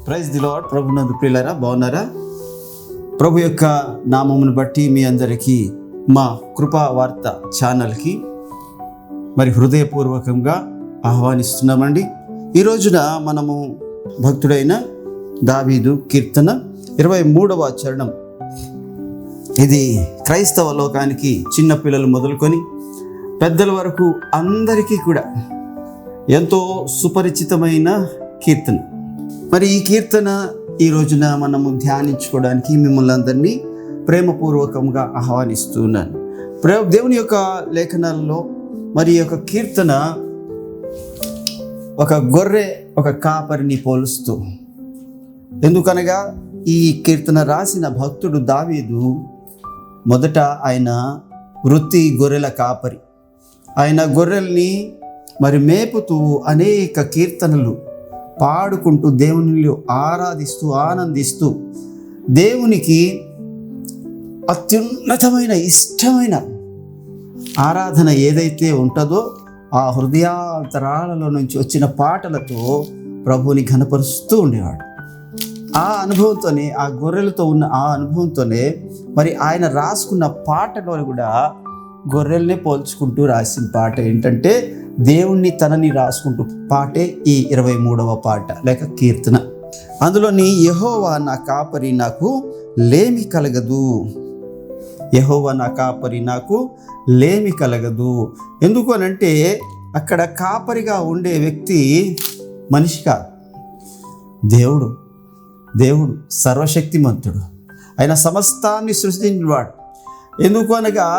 Praise the lord. ప్రభునందు ప్రియులారా, బాగున్నారా? ప్రభు యొక్క నామమును బట్టి మీ అందరికీ మా కృపా వార్త ఛానల్కి మరి హృదయపూర్వకంగా ఆహ్వానిస్తున్నామండి. ఈ రోజున మనము భక్తుడైన దావీదు కీర్తన 23వ చరణం. ఇది క్రైస్తవ లోకానికి చిన్న పిల్లలు మొదలుకొని పెద్దల వరకు అందరికీ కూడా ఎంతో సుపరిచితమైన కీర్తన. మరి ఈ కీర్తన ఈ రోజున మనము ధ్యానించుకోవడానికి మిమ్మల్ని అందరినీ ప్రేమపూర్వకంగా ఆహ్వానిస్తున్నాను. దేవుని యొక్క లేఖనాల్లో మరి ఈ యొక్క కీర్తన ఒక గొర్రె ఒక కాపరిని పోలుస్తూ, ఎందుకనగా ఈ కీర్తన రాసిన భక్తుడు దావీదు మొదట ఆయన వృత్తి గొర్రెల కాపరి. ఆయన గొర్రెల్ని మరి మేపుతూ అనేక కీర్తనలు పాడుకుంటూ దేవునిలో ఆరాధిస్తూ ఆనందిస్తూ దేవునికి అత్యున్నతమైన ఇష్టమైన ఆరాధన ఏదైతే ఉంటుందో ఆ హృదయాంతరాలలో నుంచి వచ్చిన పాటలతో ప్రభువుని ఘనపరుస్తూ ఉండేవాడు. ఆ అనుభవంతోనే, ఆ గొర్రెలతో ఉన్న ఆ అనుభవంతోనే మరి ఆయన రాసుకున్న పాటలో కూడా గొర్రెల్నే పోల్చుకుంటూ రాసిన పాట ఏంటంటే దేవుణ్ణి తనని రాసుకుంటూ పాటే ఈ 23వ పాట లేక కీర్తన. అందులోని యెహోవా నా కాపరి నాకు లేమి కలగదు, యెహోవా నా కాపరి నాకు లేమి కలగదు. ఎందుకు అనంటే అక్కడ కాపరిగా ఉండే వ్యక్తి మనిషి కాదు, దేవుడు. దేవుడు సర్వశక్తిమంతుడు, ఆయన సమస్తాన్ని సృష్టించినవాడు. ఎందుకు అనగా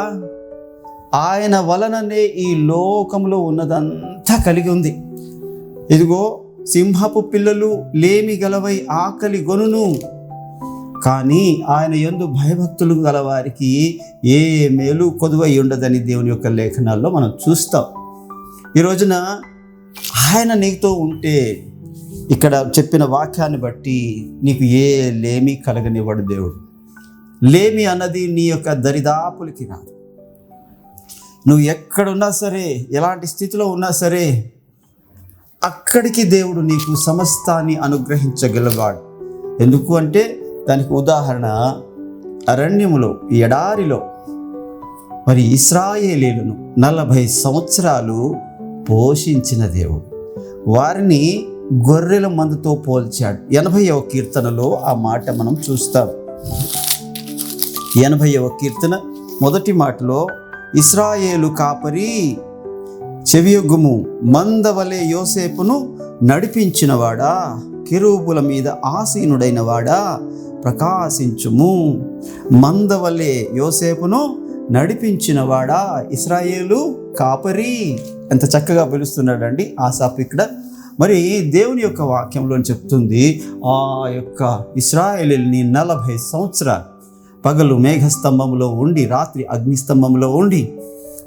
ఆయన వలననే ఈ లోకంలో ఉన్నదంతా కలిగి ఉంది. ఇదిగో సింహపు పిల్లలు లేమి గలవై ఆకలి గొనును, కానీ ఆయన యందు భయభక్తులు గలవారికి ఏ మేలు కొదువై ఉండదని దేవుని యొక్క లేఖనాల్లో మనం చూస్తాం. ఈ రోజున ఆయన నీతో ఉంటే ఇక్కడ చెప్పిన వాక్యాన్ని బట్టి నీకు ఏ లేమి కలగనివ్వడు దేవుడు. లేమి అన్నది నీ యొక్క దరిదాపులకి రాదు. నువ్వు ఎక్కడున్నా సరే, ఎలాంటి స్థితిలో ఉన్నా సరే, అక్కడికి దేవుడు నీకు సమస్తాన్ని అనుగ్రహించగలవాడు. ఎందుకు అంటే దానికి ఉదాహరణ అరణ్యములో, ఎడారిలో మరి ఇశ్రాయేలీయులను 40 సంవత్సరాలు పోషించిన దేవుడు వారిని గొర్రెల మందతో పోల్చాడు. 80వ కీర్తనలో ఆ మాట మనం చూస్తాం. 80వ కీర్తన మొదటి మాటలో ఇశ్రాయేలు కాపరి చెవియొగ్గుము, మందవలే యోసేపును నడిపించినవాడా, కెరూబుల మీద ఆసీనుడైన వాడా ప్రకాశించుము. మందవలే యోసేపును నడిపించినవాడా, ఇశ్రాయేలు కాపరి. ఎంత చక్కగా పిలుస్తున్నాడండి ఆసాపు ఇక్కడ. మరి దేవుని యొక్క వాక్యంలో చెప్తుంది, ఆ యొక్క ఇశ్రాయేలుని 40 సంవత్సరాలు పగలు మేఘస్తంభంలో ఉండి, రాత్రి అగ్నిస్తంభంలో ఉండి,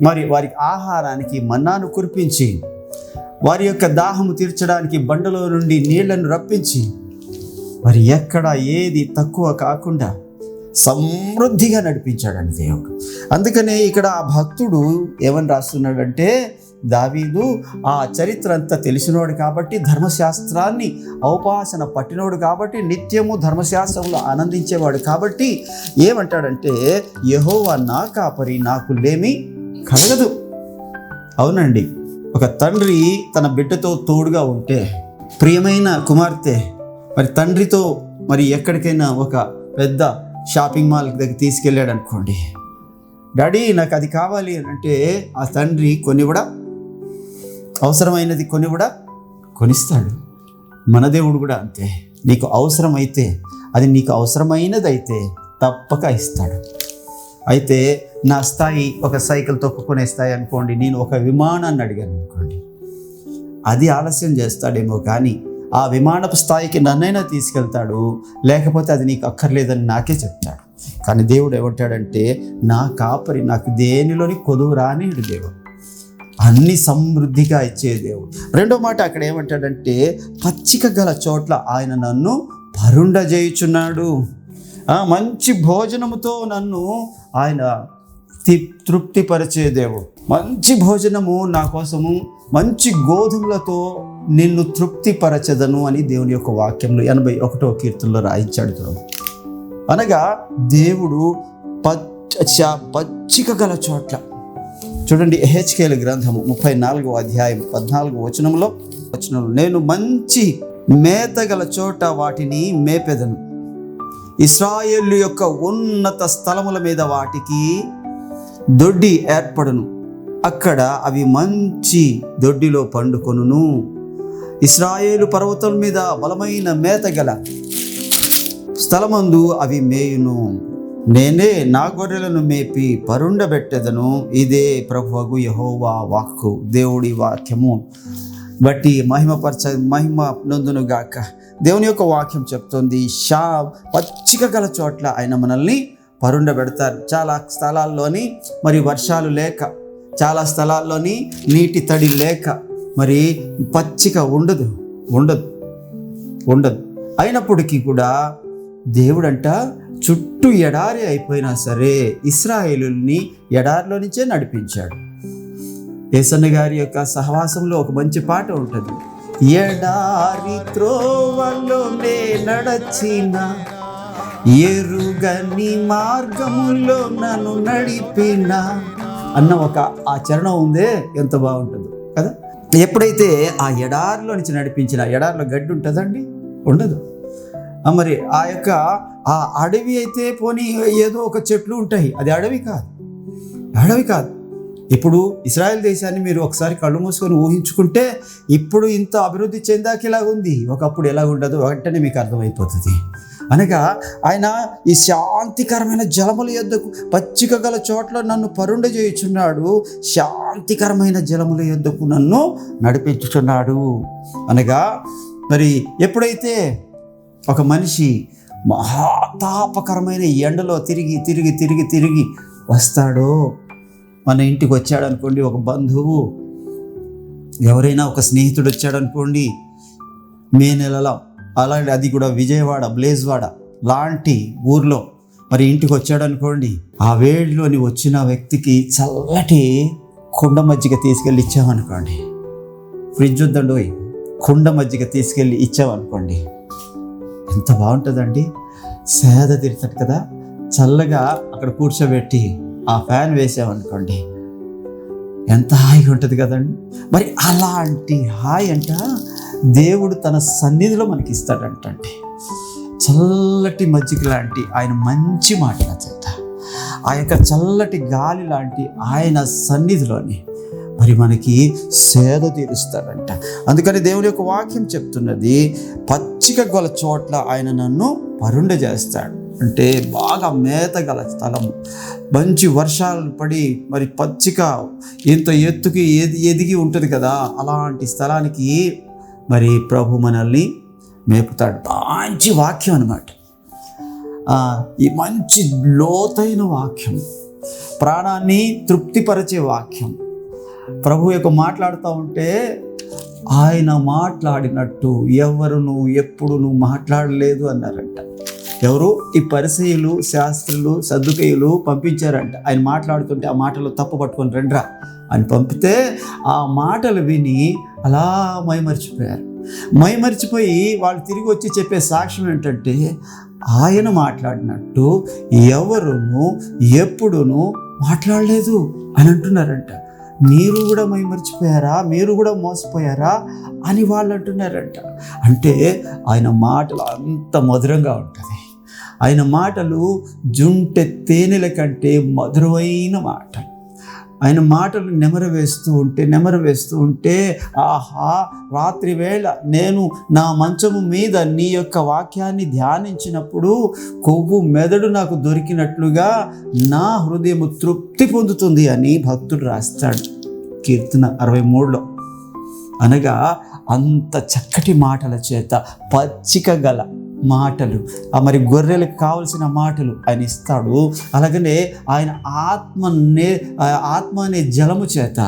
మరి వారికి ఆహారానికి మన్నాను కురిపించి, వారి యొక్క దాహము తీర్చడానికి బండలో నుండి నీళ్లను రప్పించి, మరి ఎక్కడ ఏది తక్కువ కాకుండా సమృద్ధిగా నడిపించాడండి దేవుడు. అందుకనే ఇక్కడ ఆ భక్తుడు ఏమని రాస్తున్నాడంటే, దావీదు ఆ చరిత్ర అంతా తెలిసినోడు కాబట్టి, ధర్మశాస్త్రాన్ని ఔపాసన పట్టినోడు కాబట్టి, నిత్యము ధర్మశాస్త్రంలో ఆనందించేవాడు కాబట్టి ఏమంటాడంటే, యెహోవా నా కాపరి నాకు లేమి కలగదు. అవునండి, ఒక తండ్రి తన బిడ్డతో తోడుగా ఉంటే, ప్రియమైన కుమార్తె మరి తండ్రితో మరి ఎక్కడికైనా ఒక పెద్ద షాపింగ్ మాల్ దగ్గర తీసుకెళ్ళాడు అనుకోండి, డాడీ నాకు అది కావాలి అని అంటే ఆ తండ్రి కొనివ్వడా, అవసరమైనది కొనివ్వడా, కొనిస్తాడు. మన దేవుడు కూడా అంతే. నీకు అవసరమైతే, అది నీకు అవసరమైనది అయితే తప్పక ఇస్తాడు. అయితే నా స్థాయి ఒక సైకిల్ తొక్కుకునే స్థాయి అనుకోండి, నేను ఒక విమానాన్ని అడిగాను అనుకోండి, అది ఆలస్యం చేస్తాడేమో కానీ ఆ విమానపు స్థాయికి నన్నైనా తీసుకెళ్తాడు, లేకపోతే అది నీకు అక్కర్లేదని నాకే చెప్తాడు. కానీ దేవుడు ఏమంటాడంటే, నా కాపరి నాకు దేనిలోని కొదువు రానిడు దేవుడు, అన్ని సమృద్ధిగా ఇచ్చే దేవుడు. రెండో మాట అక్కడ ఏమంటాడంటే, పచ్చిక గల చోట్ల ఆయన నన్ను పరుండజేయుచున్నాడు. మంచి భోజనముతో నన్ను ఆయన తృప్తిపరిచే దేవుడు. మంచి భోజనము నా కోసము మంచి గోధుమలతో నిన్ను తృప్తిపరచదను అని దేవుని యొక్క వాక్యంలో 81వ కీర్తనలో రాయించాడు చూడండి. అనగా దేవుడు పచ్చిక గల చోట్ల చూడండి. ఎహెచ్కేలు గ్రంథము 34వ అధ్యాయం 14వ వచనంలో నేను మంచి మేత గల చోట వాటిని మేపెదను, ఇశ్రాయేలు యొక్క ఉన్నత స్థలముల మీద వాటికి దొడ్డి ఏర్పడును, అక్కడ అవి మంచి దొడ్డిలో పండుకొనును. ఇశ్రాయేలు పర్వతం మీద బలమైన మేత గల స్థలమందు అవి మేయును. నేనే నా గొర్రెలను మేపి పరుండబెట్టెదను. ఇదే ప్రభువగు యెహోవా వాక్కు. దేవుడి వాక్యము బట్టి మహిమ నొందును గాక. దేవుని యొక్క వాక్యం చెప్తుంది, పచ్చిక గల చోట్ల ఆయన మనల్ని పరుండబెడతారు. చాలా స్థలాల్లోని మరి వర్షాలు లేక, చాలా స్థలాల్లోని నీటి తడి లేక మరి పచ్చిక ఉండదు. అయినప్పటికీ కూడా దేవుడంట చుట్టూ ఎడారి అయిపోయినా సరే ఇశ్రాయేలుని ఎడారిలో నుంచే నడిపించాడు. యేసన్న గారి యొక్క సహవాసంలో ఒక మంచి పాట ఉంటుంది. ఎడారి త్రోవలోనే నడచిన, ఎరుగని మార్గములో నన్ను నడిపిన అన్న ఆ చరణం ఉందే, ఎంత బాగుంటుందో కదా. ఎప్పుడైతే ఆ ఎడారిలో నుంచి నడిపించిన, ఎడారిలో గడ్డి ఉంటుందండి? ఉండదు. మరి ఆ యొక్క ఆ అడవి అయితే పోనీ ఏదో ఒక చెట్లు ఉంటాయి, అది అడవి కాదు. ఇప్పుడు ఇశ్రాయేల్ దేశాన్ని మీరు ఒకసారి కళ్ళు మూసుకొని ఊహించుకుంటే ఇప్పుడు ఇంత అభివృద్ధి చెందాక ఇలా ఉంది, ఒకప్పుడు ఎలా ఉండదు వెంటనే మీకు అర్థమైపోతుంది. అనగా ఆయన ఈ శాంతికరమైన జలముల యొద్దకు, పచ్చిక గల చోట్ల నన్ను పరుండ చేయుచున్నాడు, శాంతికరమైన జలముల యొద్దకు నన్ను నడిపించుచున్నాడు. అనగా మరి ఎప్పుడైతే ఒక మనిషి మహాతాపకరమైన ఎండలో తిరిగి వస్తాడో, మన ఇంటికి వచ్చాడు అనుకోండి, ఒక బంధువు, ఎవరైనా ఒక స్నేహితుడు వచ్చాడు అనుకోండి, మే నెలలో, అలాంటి అది కూడా విజయవాడ, బ్లేజ్వాడ లాంటి ఊర్లో మరి ఇంటికి వచ్చాడు అనుకోండి, ఆ వేడిలోని వచ్చిన వ్యక్తికి చల్లటి కుండ మజ్జిగ తీసుకెళ్ళి ఇచ్చామనుకోండి, ఫ్రిడ్జ్ వద్దండి, కుండ మజ్జిగ తీసుకెళ్ళి ఇచ్చామనుకోండి, ఎంత బాగుంటుందండి. సేద తీరుతాడు కదా, చల్లగా అక్కడ కూర్చోబెట్టి ఆ ఫ్యాన్ వేసామనుకోండి, ఎంత హాయిగా ఉంటుంది కదండి. మరి అలాంటి హాయి అంట దేవుడు తన సన్నిధిలో మనకి ఇస్తాడంటే, చల్లటి మజ్జిగ లాంటి ఆయన మంచి మాటల చేత, ఆ యొక్క చల్లటి గాలి లాంటి ఆయన సన్నిధిలోని మరి మనకి సేద తీరుస్తాడంట. అందుకని దేవుని యొక్క వాక్యం చెప్తున్నది, పచ్చిక గల చోట్ల ఆయన నన్ను పరుండ చేస్తాడు. అంటే బాగా మేత గల స్థలము, మంచి వర్షాలు పడి మరి పచ్చిక ఇంత ఎత్తుకి ఎదిగి ఉంటుంది కదా, అలాంటి స్థలానికి మరి ప్రభు మనల్ని మేపుతాడు. మంచి వాక్యం అన్నమాట. ఈ మంచి లోతైన వాక్యం, ప్రాణాన్ని తృప్తిపరిచే వాక్యం. ప్రభు యొక్క మాట్లాడుతూ ఉంటే ఆయన మాట్లాడినట్టు ఎవరును ఎప్పుడును మాట్లాడలేదు అన్నారంట. ఎవరు? ఈ పరిసయ్యులు, శాస్త్రులు, సద్దుకయ్యులు పంపించారంట. ఆయన మాట్లాడుతుంటే ఆ మాటలు తప్పు పట్టుకొని రండ్రా అని పంపితే ఆ మాటలు విని అలా మైమరిచిపోయి వాళ్ళు తిరిగి వచ్చి చెప్పే సాక్ష్యం ఏంటంటే, ఆయన మాట్లాడినట్టు ఎవరును ఎప్పుడును మాట్లాడలేదు అని అంటున్నారంట. మీరు కూడా మైమరిచిపోయారా, మీరు కూడా మోసపోయారా అని వాళ్ళు అంటున్నారంట. అంటే ఆయన మాటలు అంత మధురంగా ఉంటుంది. ఆయన మాటలు జుంటె తేనెల కంటే మధురమైన మాట. ఆయన మాటలు నెమరు వేస్తూ ఉంటే ఆహా, రాత్రి వేళ నేను నా మంచము మీద నీ యొక్క వాక్యాన్ని ధ్యానించినప్పుడు కొవ్వు మెదడు నాకు దొరికినట్లుగా నా హృదయము తృప్తి పొందుతుంది అని భక్తుడు రాస్తాడు కీర్తన 63లో. అనగా అంత చక్కటి మాటల చేత, పచ్చిక గల మాటలు, మరి గొర్రెలకు కావలసిన మాటలు ఆయన ఇస్తాడు. అలాగనే ఆయన ఆత్మ అనే జలము చేత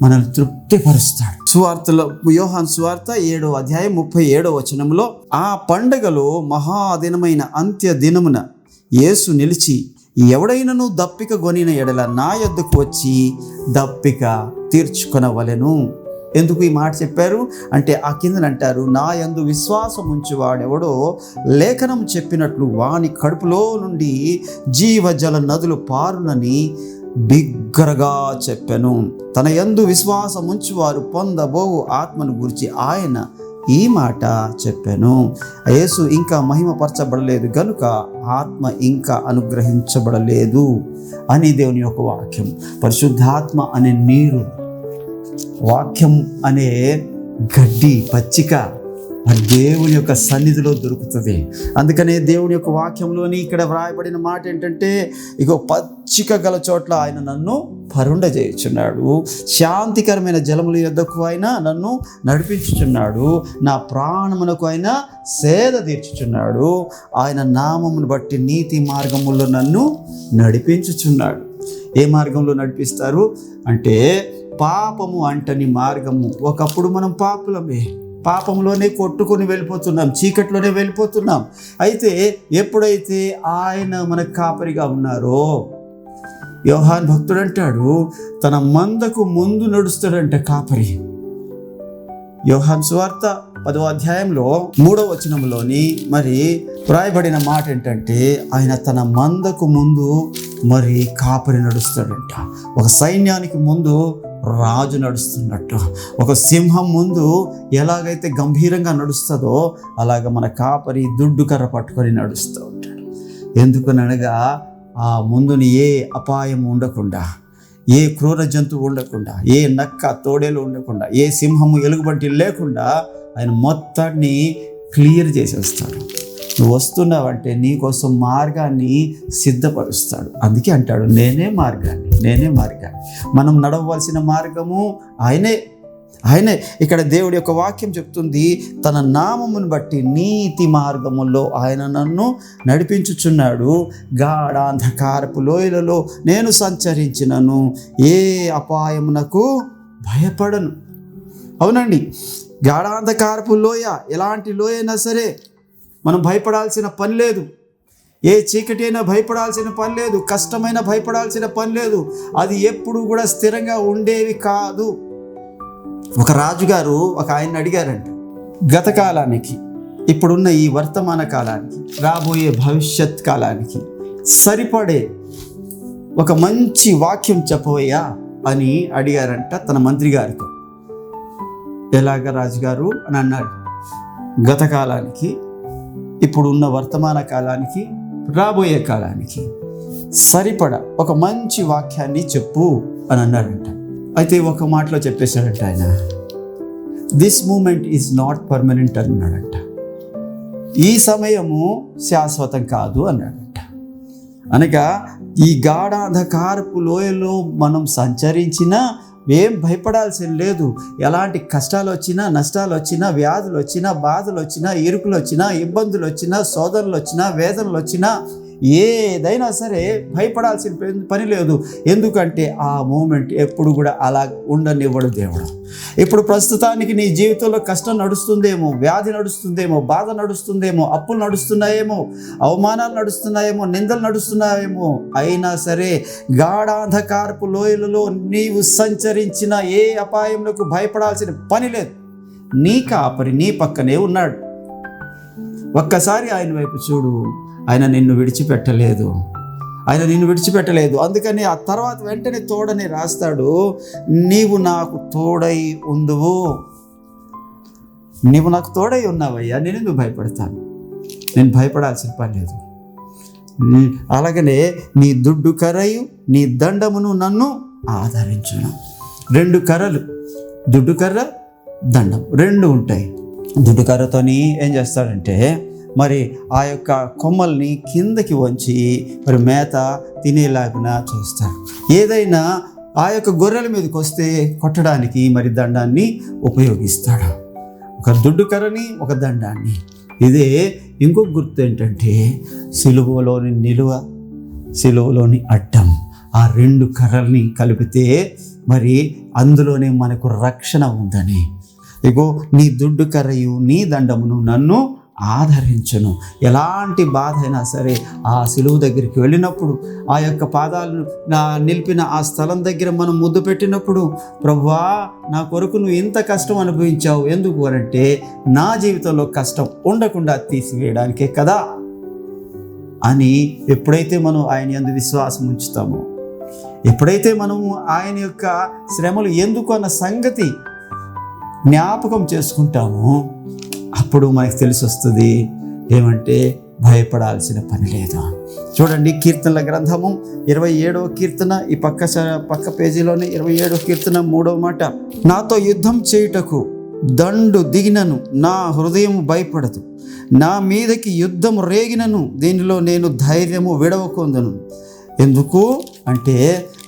మనల్ని తృప్తిపరుస్తాడు. సువార్తలో, యోహాను సువార్త 7వ అధ్యాయం 37వ వచనంలో, ఆ పండగలో మహాదినమైన అంత్య దినమున యేసు నిలిచి, ఎవడైనను దప్పిక గొనిన ఎడల నా యొద్దకు వచ్చి దప్పిక తీర్చుకొనవలెను. ఎందుకు ఈ మాట చెప్పారు అంటే ఆ కిందన అంటారు, నా యందు విశ్వాసం ఉంచువాడెవడో లేఖనం చెప్పినట్లు వాని కడుపులో నుండి జీవజల నదులు పారునని బిగ్గరగా చెప్పెను. తన యందు విశ్వాసం ఉంచువారు పొందబోవు ఆత్మను గురించి ఆయన ఈ మాట చెప్పాను. యేసు ఇంకా మహిమపరచబడలేదు గనుక ఆత్మ ఇంకా అనుగ్రహించబడలేదు అని దేవుని యొక్క వాక్యం. పరిశుద్ధాత్మ అనే నీరు, వాక్యం అనే గడ్డి, పచ్చిక దేవుని యొక్క సన్నిధిలో దొరుకుతుంది. అందుకనే దేవుని యొక్క వాక్యంలోని ఇక్కడ వ్రాయబడిన మాట ఏంటంటే, ఇగో పచ్చిక గల చోట్ల ఆయన నన్ను పరుండజేయుచున్నాడు, శాంతికరమైన జలముల యొద్దకు ఆయన నన్ను నడిపించుచున్నాడు, నా ప్రాణమునకు ఆయన సేద తీర్చుచున్నాడు, ఆయన నామమును బట్టి నీతి మార్గములో నన్ను నడిపించుచున్నాడు. ఏ మార్గంలో నడిపిస్తారు అంటే పాపము అంటని మార్గము. ఒకప్పుడు మనం పాపులమే, పాపంలోనే కొట్టుకొని వెళ్ళిపోతున్నాం, చీకట్లోనే వెళ్ళిపోతున్నాం. అయితే ఎప్పుడైతే ఆయన మనకు కాపరిగా ఉన్నారో, యోహాన్ భక్తుడు అంటాడు తన మందకు ముందు నడుస్తాడంట కాపరి. యోహాన్ సువార్త 10వ అధ్యాయంలో 3వ వచనంలోని మరి వ్రాయబడిన మాట ఏంటంటే, ఆయన తన మందకు ముందు మరి కాపరి నడుస్తాడంట. ఒక సైన్యానికి ముందు రాజు నడుస్తున్నట్టు, ఒక సింహం ముందు ఎలాగైతే గంభీరంగా నడుస్తుందో అలాగ మన కాపరి దుడ్డు కర్ర పట్టుకొని నడుస్తూ ఉంటాడు. ఎందుకనగా ఆ ముందుని ఏ అపాయం ఉండకుండా, ఏ క్రూర జంతువు ఉండకుండా, ఏ నక్క తోడేలు ఉండకుండా, ఏ సింహము ఎలుగుబంటి లేకుండా ఆయన మొత్తాన్ని క్లియర్ చేసేస్తాడు. నువ్వు వస్తున్నావంటే నీకోసం మార్గాన్ని సిద్ధపరుస్తాడు. అందుకే అంటాడు నేనే మార్గాన్ని. మనం నడవలసిన మార్గము ఆయనే. ఇక్కడ దేవుడి యొక్క వాక్యం చెప్తుంది, తన నామమును బట్టి నీతి మార్గములో ఆయన నన్ను నడిపించుచున్నాడు. గాఢాంధకారపు లోయలలో నేను సంచరించినను ఏ అపాయమునకు భయపడను. అవునండి, గాఢాంధకారపు లోయ, ఎలాంటి లోయ అయినా సరే మనం భయపడాల్సిన పని లేదు. ఏ చీకటి అయినా భయపడాల్సిన పని లేదు, కష్టమైన భయపడాల్సిన పని లేదు. అది ఎప్పుడు కూడా స్థిరంగా ఉండేవి కాదు. ఒక రాజుగారు ఒక ఆయన్ని అడిగారంట, గత కాలానికి, ఇప్పుడున్న ఈ వర్తమాన కాలానికి, రాబోయే భవిష్యత్ కాలానికి సరిపడే ఒక మంచి వాక్యం చెప్పవయ్యా అని అడిగారంట తన మంత్రి గారితో. ఎలాగ రాజుగారు అని అన్నాడు, గత కాలానికి, ఇప్పుడున్న వర్తమాన కాలానికి, రాబోయే కాలానికి సరిపడ ఒక మంచి వాక్యాన్ని చెప్పు అని అన్నాడంట. అయితే ఒక మాటలో చెప్పేశాడంట ఆయన, this moment is not permanent అన్నాడంట. ఈ సమయము శాశ్వతం కాదు అన్నాడంట. అనగా ఈ గాఢాంధకారపు లోయలో మనం సంచరించినా ఏం భయపడాల్సిన లేదు. ఎలాంటి కష్టాలు వచ్చినా, నష్టాలు వచ్చినా, వ్యాధులు వచ్చినా, బాధలు వచ్చినా, ఇరుకులు వచ్చినా, ఇబ్బందులు వచ్చినా, శోధనలు వచ్చినా, వేదనలు వచ్చినా, ఏదైనా సరే భయపడాల్సిన పని లేదు. ఎందుకంటే ఆ మూమెంట్ ఎప్పుడు కూడా అలా ఉండనివ్వడు దేవుడు. ఇప్పుడు ప్రస్తుతానికి నీ జీవితంలో కష్టం నడుస్తుందేమో, వ్యాధి నడుస్తుందేమో, బాధ నడుస్తుందేమో, అప్పులు నడుస్తున్నాయేమో, అవమానాలు నడుస్తున్నాయేమో, నిందలు నడుస్తున్నాయేమో, అయినా సరే గాఢాంధకారపు లోయలలో నీవు సంచరించిన ఏ అపాయంలోకి భయపడాల్సిన పని లేదు. నీ కాపరి నీ పక్కనే ఉన్నాడు. ఒక్కసారి ఆయన వైపు చూడు, ఆయన నిన్ను విడిచిపెట్టలేదు. అందుకని ఆ తర్వాత వెంటనే తోడని రాస్తాడు, నీవు నాకు తోడై ఉందువు. నీవు నాకు తోడై ఉన్నావయ్యా, నేను ఎందుకు భయపడతాను? నేను భయపడాల్సిన పని లేదు. అలాగనే నీ దుడ్డు కర్రయు నీ దండమును నన్ను ఆదరించును. 2 కర్రలు, దుడ్డు కర్ర, దండం 2 ఉంటాయి. దుడ్డు కర్రతోని ఏం చేస్తాడంటే మరి ఆ యొక్క కొమ్మల్ని కిందకి వంచి మరి మేత తినేలాగా చేస్తాడు. ఏదైనా ఆ యొక్క గొర్రెల మీదకి వస్తే కొట్టడానికి మరి దండాన్ని ఉపయోగిస్తాడు. ఒక దుడ్డు కర్రని, ఒక దండాన్ని. ఇదే ఇంకొక గుర్తు ఏంటంటే సిలువలోని నిలువ, సిలువలోని అడ్డం. ఆ 2 కర్రల్ని కలిపితే మరి అందులోనే మనకు రక్షణ ఉందని. ఇగో నీ దుడ్డు కర్రయు నీ దండమును నన్ను ఆదరించును. ఎలాంటి బాధ అయినా సరే ఆ సిలువ దగ్గరికి వెళ్ళినప్పుడు, ఆ యొక్క పాదాలను నిలిపిన ఆ స్థలం దగ్గర మనం ముద్దు పెట్టినప్పుడు, ప్రభువా నా కొరకు నువ్వు ఇంత కష్టం అనుభవించావు, ఎందుకు అనంటే నా జీవితంలో కష్టం ఉండకుండా తీసివేయడానికే కదా అని ఎప్పుడైతే మనం ఆయన యందు విశ్వాసం ఉంచుతామో, ఎప్పుడైతే మనము ఆయన యొక్క శ్రమలు ఎందుకు అన్న సంగతి జ్ఞాపకం చేసుకుంటామో, అప్పుడు మనకు తెలిసి వస్తుంది ఏమంటే భయపడాల్సిన పని లేదు. చూడండి, కీర్తనల గ్రంథము 27వ కీర్తన, ఈ పక్క పేజీలోనే 27వ కీర్తన 3వ మాట, నాతో యుద్ధం చేయుటకు దండు దిగినను నా హృదయం భయపడదు, నా మీదకి యుద్ధం రేగినను దీనిలో నేను ధైర్యము విడవకొందును. ఎందుకు అంటే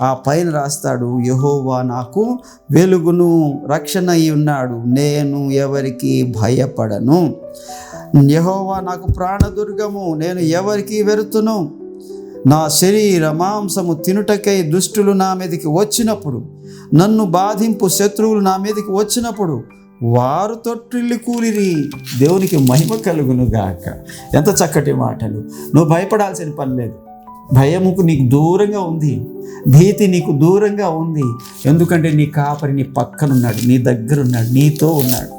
ఆ పైన రాస్తాడు, యెహోవా నాకు వెలుగును రక్షణ అయి ఉన్నాడు, నేను ఎవరికి భయపడను. యెహోవా నాకు ప్రాణదుర్గము, నేను ఎవరికి వెరుతును. నా శరీర మాంసము తినుటకై దుష్టులు నా మీదకి వచ్చినప్పుడు, నన్ను బాధింపు శత్రువులు నా మీదకి వచ్చినప్పుడు వారు తొట్టిల్లి కూలిరి. దేవునికి మహిమ కలుగును గాక. ఎంత చక్కటి మాటలు. నువ్వు భయపడాల్సిన పని లేదు. భయముకు నీకు దూరంగా ఉంది, భీతి నీకు దూరంగా ఉంది. ఎందుకంటే నీ కాపరి నీ పక్కనున్నాడు, నీ దగ్గర ఉన్నాడు, నీతో ఉన్నాడు.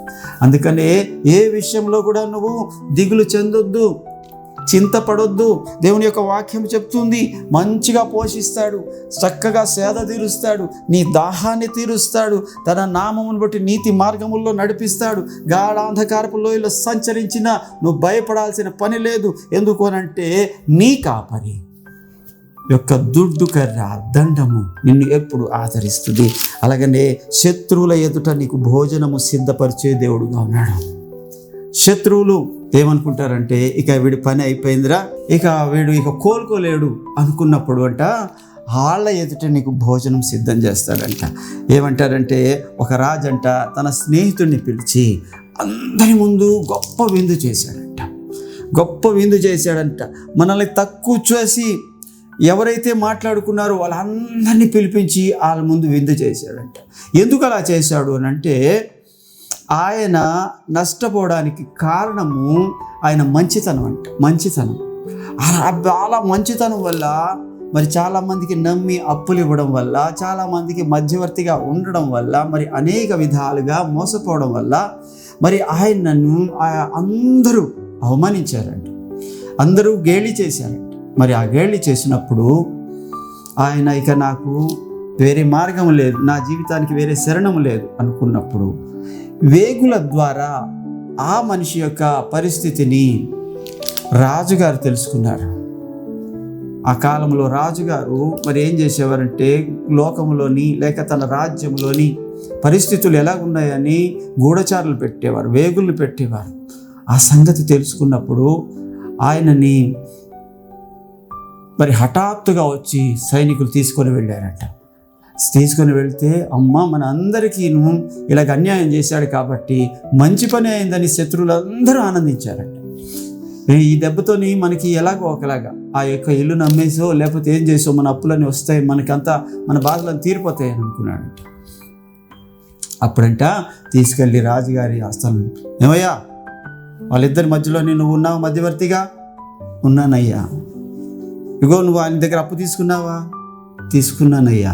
అందుకనే ఏ విషయంలో కూడా నువ్వు దిగులు చెందొద్దు, చింతపడొద్దు. దేవుని యొక్క వాక్యం చెప్తుంది, మంచిగా పోషిస్తాడు, చక్కగా సేద తీరుస్తాడు, నీ దాహాన్ని తీరుస్తాడు, తన నామమును బట్టి నీతి మార్గముల్లో నడిపిస్తాడు. గాఢాంధకారపు లోయలో సంచరించినా నువ్వు భయపడాల్సిన పని లేదు. ఎందుకు అనంటే నీ కాపరి యొక్క దుడ్డు కర్ర దండము నిన్ను ఎప్పుడు ఆదరిస్తుంది. అలాగనే శత్రువుల ఎదుట నీకు భోజనము సిద్ధపరిచే దేవుడుగా ఉన్నాడు. శత్రువులు ఏమనుకుంటారంటే ఇక వీడి పని అయిపోయిందిరా, ఇక వీడు ఇక కోలుకోలేడు అనుకున్నప్పుడు అంట వాళ్ళ ఎదుట నీకు భోజనం సిద్ధం చేస్తాడంట. ఏమంటారంటే ఒక రాజంట తన స్నేహితుడిని పిలిచి అందరి ముందు గొప్ప విందు చేశాడంట. మనల్ని తక్కువ చేసి ఎవరైతే మాట్లాడుకున్నారో వాళ్ళందరినీ పిలిపించి వాళ్ళ ముందు విందు చేశాడంట. ఎందుకు అలా చేశాడు అని అంటే ఆయన నష్టపోవడానికి కారణము ఆయన మంచితనం. అలా మంచితనం వల్ల మరి చాలామందికి నమ్మి అప్పులు ఇవ్వడం వల్ల, చాలామందికి మధ్యవర్తిగా ఉండడం వల్ల, మరి అనేక విధాలుగా మోసపోవడం వల్ల మరి ఆయనను అందరూ అవమానించారంట, అందరూ గేలి చేశారంట. మరి ఆ గేలి చేసినప్పుడు ఆయన ఇక నాకు వేరే మార్గం లేదు, నా జీవితానికి వేరే శరణం లేదు అనుకున్నప్పుడు వేగుల ద్వారా ఆ మనిషి యొక్క పరిస్థితిని రాజుగారు తెలుసుకున్నారు. ఆ కాలంలో రాజుగారు మరి ఏం చేసేవారంటే లోకంలోని లేక తన రాజ్యంలోని పరిస్థితులు ఎలాగున్నాయని గూఢచారులు పెట్టేవారు, వేగులు పెట్టేవారు. ఆ సంగతి తెలుసుకున్నప్పుడు ఆయనని మరి హఠాత్తుగా వచ్చి సైనికులు తీసుకొని వెళ్ళారంట. తీసుకొని వెళ్తే అమ్మ మన అందరికీ ఇలాగ అన్యాయం చేశాడు కాబట్టి మంచి పని అయిందని శత్రువులందరూ ఆనందించారంట. ఈ దెబ్బతోని మనకి ఎలాగో ఒకలాగా ఆ యొక్క ఇల్లు నమ్మేసో లేకపోతే ఏం చేసో మన అప్పులన్నీ వస్తాయి, మనకంతా మన బాధలను తీరిపోతాయని అనుకున్నాడంట. అప్పుడంట తీసుకెళ్ళి రాజుగారి ఆస్థానం, ఏమయ్యా వాళ్ళిద్దరి మధ్యలో నువ్వు ఉన్నావు మధ్యవర్తిగా? ఉన్నానయ్యా. ఇగో నువ్వు ఆయన దగ్గర అప్పు తీసుకున్నావా? తీసుకున్నానయ్యా.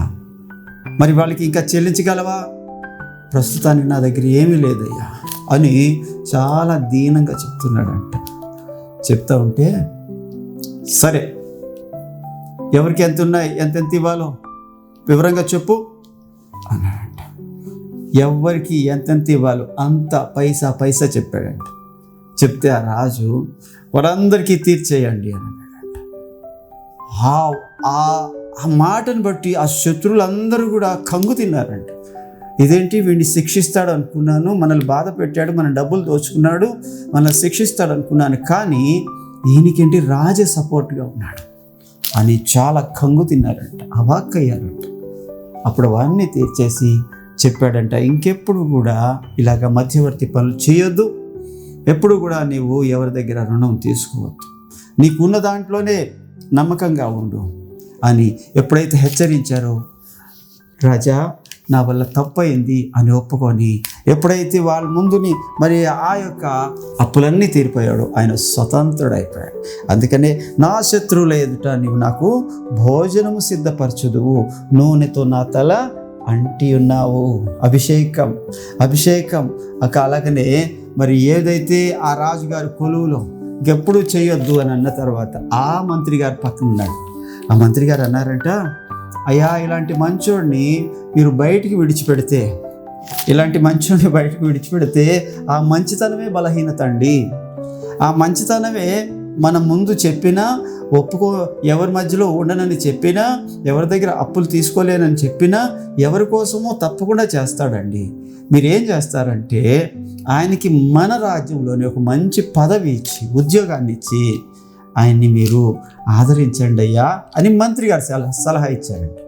మరి వాళ్ళకి ఇంకా చెల్లించగలవా? ప్రస్తుతానికి నా దగ్గర ఏమీ లేదయ్యా అని చాలా దీనంగా చెప్తున్నాడంట. చెప్తా ఉంటే సరే ఎవరికి ఎంత ఉన్నాయి, ఎంతెంత ఇవ్వాలో వివరంగా చెప్పు అన్నాడంట. ఎవరికి ఎంతెంత ఇవ్వాలో అంత పైసా చెప్పాడంట. చెప్తే ఆ రాజు వారందరికీ తీర్చేయండి అని అన్నాడంట. ఆ మాటను బట్టి ఆ శత్రువులందరూ కూడా కంగు తిన్నారంట. ఇదేంటి వీడిని శిక్షిస్తాడు అనుకున్నాను, మనల్ని బాధ పెట్టాడు, మన డబ్బులు దోచుకున్నాడు, మనల్ని శిక్షిస్తాడు అనుకున్నాను, కానీ ఈయనకేంటి రాజే సపోర్ట్గా ఉన్నాడు అని చాలా కంగు తిన్నారంట, అవాక్కయ్యారంట. అప్పుడు వారిని తీర్చేసి చెప్పాడంట, ఇంకెప్పుడు కూడా ఇలాగ మధ్యవర్తి పనులు చేయొద్దు, ఎప్పుడు కూడా నీవు ఎవరి దగ్గర రుణం తీసుకోవద్దు, నీకున్న దాంట్లోనే నమ్మకంగా ఉండు అని ఎప్పుడైతే హెచ్చరించారో రాజా నా వల్ల తప్పయింది అని ఒప్పుకొని ఎప్పుడైతే వాళ్ళ ముందుని మరి ఆ యొక్క అప్పులన్నీ తీరిపోయాడు, ఆయన స్వతంత్రుడైపోయాడు. అందుకనే నా శత్రువుల ఎదుట నీవు నాకు భోజనము సిద్ధపరచుదువు, నూనెతో నా తల అంటి ఉన్నావు. అభిషేకం అలాగనే మరి ఏదైతే ఆ రాజుగారి కొలువులో ఇంకెప్పుడు చేయొద్దు అని అన్న తర్వాత ఆ మంత్రి గారి పక్కన ఉన్నాడు. ఆ మంత్రి గారు అన్నారంట, అయ్యా ఇలాంటి మంచోడిని మీరు బయటికి విడిచిపెడితే, ఆ మంచితనమే బలహీనత అండి. ఆ మంచితనమే మనం ముందు చెప్పినా ఎవరి మధ్యలో ఉండనని చెప్పినా, ఎవరి దగ్గర అప్పులు తీసుకోలేనని చెప్పినా ఎవరి కోసమో తప్పకుండా చేస్తాడండి. మీరేం చేస్తారంటే ఆయనకి మన రాజ్యంలోని ఒక మంచి పదవి ఇచ్చి, ఉద్యోగాన్ని ఇచ్చి ఆయన్ని మీరు ఆదరించండి అయ్యా అని మంత్రి గారు సలహా ఇచ్చారండి.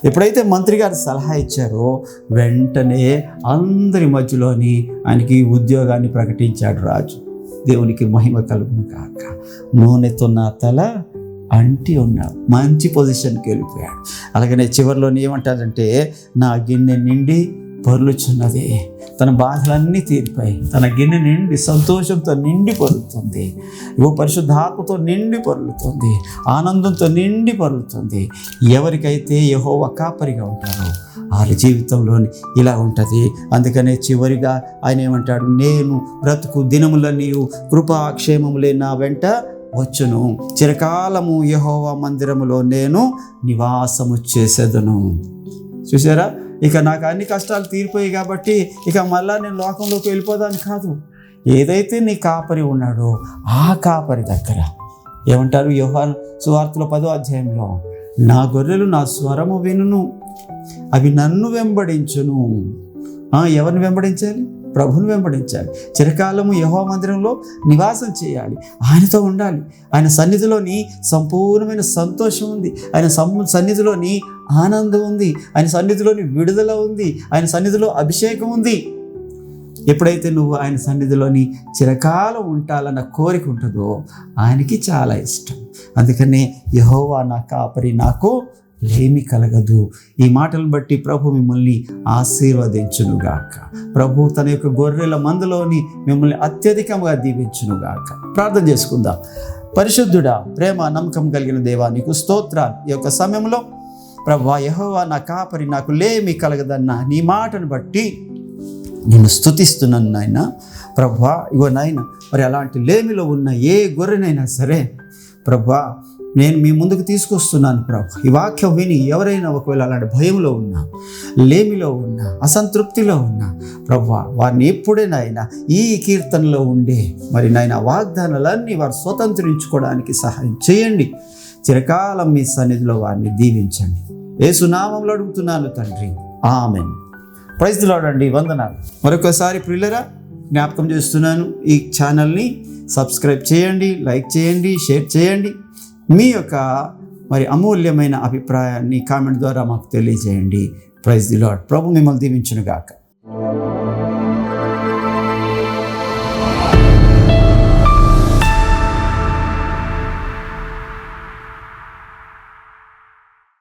ఎప్పుడైతే మంత్రి గారు సలహా ఇచ్చారో వెంటనే అందరి మధ్యలోని ఆయనకి ఉద్యోగాన్ని ప్రకటించాడు రాజు. దేవునికి మహిమ కలుగును కాక. నూనెతో నా తల అంటి ఉన్నాడు, మంచి పొజిషన్కి వెళ్ళిపోయాడు. అలాగనే చివరిలోని ఏమంటారంటే, నా గిన్నె నిండి పొర్లుచున్నది. తన బాధలన్నీ తీరిపోయి తన గిన్నె నిండి సంతోషంతో నిండి పొరులుతుంది. పరిశుద్ధాత్మతో నిండి పొరులుతుంది, ఆనందంతో నిండి పొరులుతుంది. ఎవరికైతే యెహోవా కాపరిగా ఉంటారో వారి జీవితంలోని ఇలా ఉంటుంది. అందుకనే చివరిగా ఆయన ఏమంటాడు, నేను బ్రతుకు దినములన్నీ కృపాక్షేమములే నా వెంట వచ్చును, చిరకాలము యెహోవా మందిరములో నేను నివాసము చేసేదను. చూసారా, ఇక నాకు అన్ని కష్టాలు తీరిపోయాయి కాబట్టి ఇక మళ్ళా నేను లోకంలోకి వెళ్ళిపోదాను కాదు. ఏదైతే నీ కాపరి ఉన్నాడో ఆ కాపరి దగ్గర ఏమంటారు, యోహాను సువార్తలో 10వ అధ్యాయంలో, నా గొర్రెలు నా స్వరము వినును, అవి నన్ను వెంబడించును. ఎవరిని వెంబడించాలి? ప్రభుని వెంబడించాలి. చిరకాలము యెహోవా మందిరంలో నివాసం చేయాలి, ఆయనతో ఉండాలి. ఆయన సన్నిధిలోని సంపూర్ణమైన సంతోషం ఉంది, ఆయన సన్నిధిలోని ఆనందం ఉంది, ఆయన సన్నిధిలోని విడుదల ఉంది, ఆయన సన్నిధిలో అభిషేకం ఉంది. ఎప్పుడైతే నువ్వు ఆయన సన్నిధిలోని చిరకాలం ఉంటాలన్న కోరిక ఉంటుందో ఆయనకి చాలా ఇష్టం. అందుకనే యెహోవా నా కాపరి, నాకు లేమి కలగదు. ఈ మాటలను బట్టి ప్రభు మిమ్మల్ని ఆశీర్వదించునుగాక. ప్రభు తన యొక్క గొర్రెల మందలోని మిమ్మల్ని అత్యధికంగా దీవించునుగాక. ప్రార్థన చేసుకుందాం. పరిశుద్ధుడా, ప్రేమ నమ్మకం కలిగిన దేవా, నీకు స్తోత్రాలు. ఈ యొక్క సమయంలో ప్రభువా, యెహోవా నా కాపరి, నాకు లేమి కలగదన్న నీ మాటను బట్టి నేను స్తుతిస్తున్నాను నాయన. ప్రభువా, ఇగో నాయన, మరి అలాంటి లేమిలో ఉన్న ఏ గొర్రెనైనా సరే ప్రభువా నేను మీ ముందుకు తీసుకొస్తున్నాను ప్రభు. ఈ వాక్యం విని ఎవరైనా ఒకవేళ అలాంటి భయంలో ఉన్నా, లేమిలో ఉన్నా, అసంతృప్తిలో ఉన్నా ప్రభువా, వారిని ఎప్పుడే నాయన ఈ కీర్తనలో ఉండే మరి నాయన వాగ్దానాలన్నీ వారు స్వతంత్రించుకోవడానికి సహాయం చేయండి. చిరకాలం మీ సన్నిధిలో వారిని దీవించండి. యేసు నామములో అడుగుతున్నాను తండ్రి, ఆమేన్. ప్రైజ్ ది లార్డ్ అండి. వందనాలు. మరొకసారి ప్రియులరా జ్ఞాపకం చేస్తున్నాను, ఈ ఛానల్ని సబ్స్క్రైబ్ చేయండి, లైక్ చేయండి, షేర్ చేయండి. మీ యొక్క మరి అమూల్యమైన అభిప్రాయాన్ని కామెంట్ ద్వారా మాకు తెలియజేయండి. Praise the lord. ప్రభు మిమ్మల్ని దీవించును గాక.